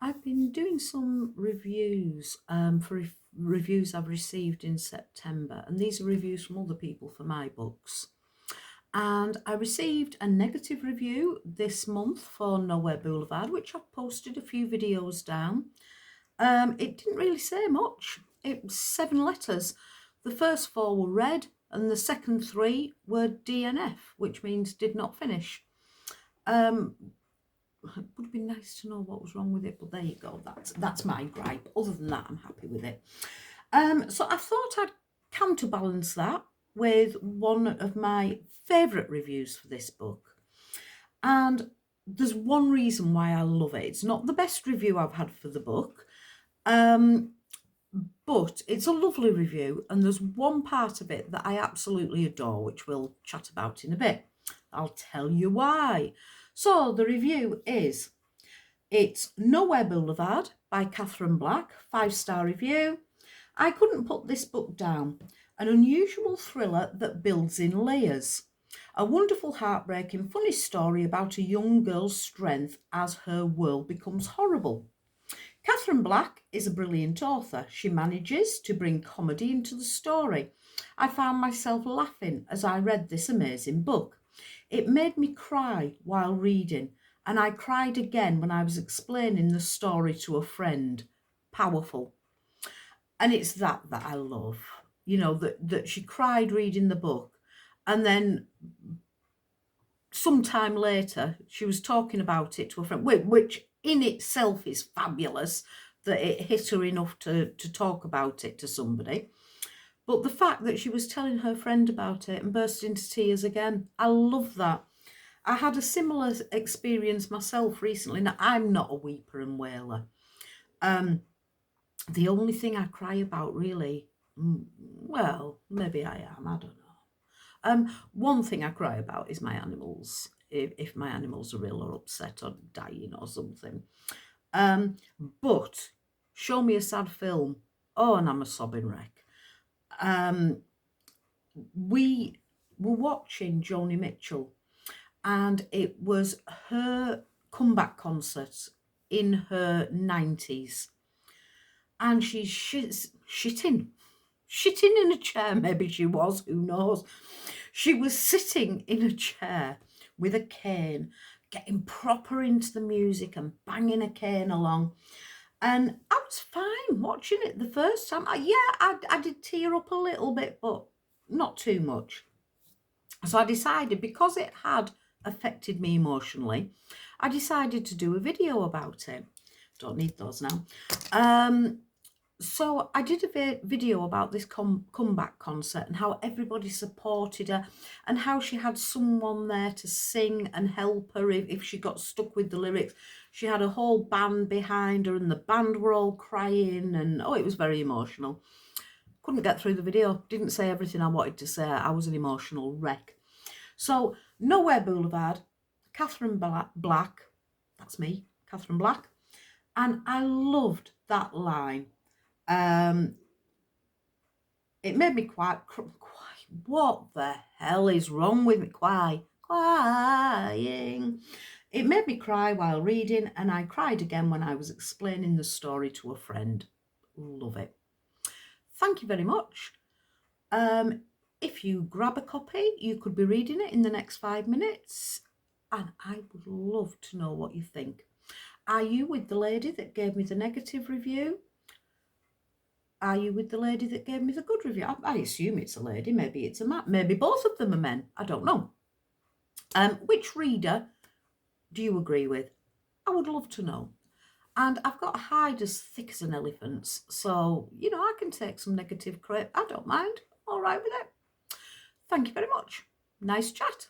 I've been doing some reviews for reviews I've received in September, and these are reviews from other people for my books. And I received a negative review this month for Nowhere Boulevard, which I've posted a few videos down. It didn't really say much. It was 7 letters. The first 4 were read, and the second 3 were DNF, which means did not finish. It would have been nice to know what was wrong with it, but there you go. That's my gripe. Other than that, I'm happy with it. So I thought I'd counterbalance that with one of my favourite reviews for this book. And there's one reason why I love it. It's not the best review I've had for the book, but it's a lovely review, and there's one part of it that I absolutely adore, which we'll chat about in a bit. I'll tell you why. So the review is, it's Nowhere Boulevard by Katherine Black, 5-star review. I couldn't put this book down. An unusual thriller that builds in layers. A wonderful, heartbreaking, funny story about a young girl's strength as her world becomes horrible. Katherine Black is a brilliant author. She manages to bring comedy into the story. I found myself laughing as I read this amazing book. It made me cry while reading, and I cried again when I was explaining the story to a friend. Powerful. And it's that I love, you know, that she cried reading the book, and then sometime later she was talking about it to a friend, which in itself is fabulous that it hit her enough to talk about it to somebody. But the fact that she was telling her friend about it and burst into tears again, I love that. I had a similar experience myself recently. Now, I'm not a weeper and wailer. The only thing I cry about really, well, maybe I am, I don't know. One thing I cry about is my animals, if my animals are ill or upset or dying or something. But show me a sad film, oh, and I'm a sobbing wreck. We were watching Joni Mitchell, and it was her comeback concert in her 90s, and she's shitting in a chair. Maybe she was, who knows. She was sitting in a chair with a cane, getting proper into the music and banging a cane along. And I was fine watching it the first time. I did tear up a little bit, but not too much. So I decided, because it had affected me emotionally, I decided to do a video about it. Don't need those now. So I did a video about this comeback concert and how everybody supported her and how she had someone there to sing and help her if she got stuck with the lyrics. She had a whole band behind her, and the band were all crying, and it was very emotional. Couldn't get through the video, didn't say everything I wanted to say. I was an emotional wreck. So Nowhere Boulevard, Katherine Black, that's me, Katherine Black, and I loved that line. It made me quite, what the hell is wrong with me? Crying. It made me cry while reading, and I cried again when I was explaining the story to a friend. Love it. Thank you very much. If you grab a copy, you could be reading it in the next 5 minutes, and I would love to know what you think. Are you with the lady that gave me the negative review? Are you with the lady that gave me the good review? I assume it's a lady, maybe it's a man, maybe both of them are men, I don't know. Which reader do you agree with? I would love to know. And I've got a hide as thick as an elephant's, so, you know, I can take some negative crap. I don't mind. All right with it. Thank you very much. Nice chat.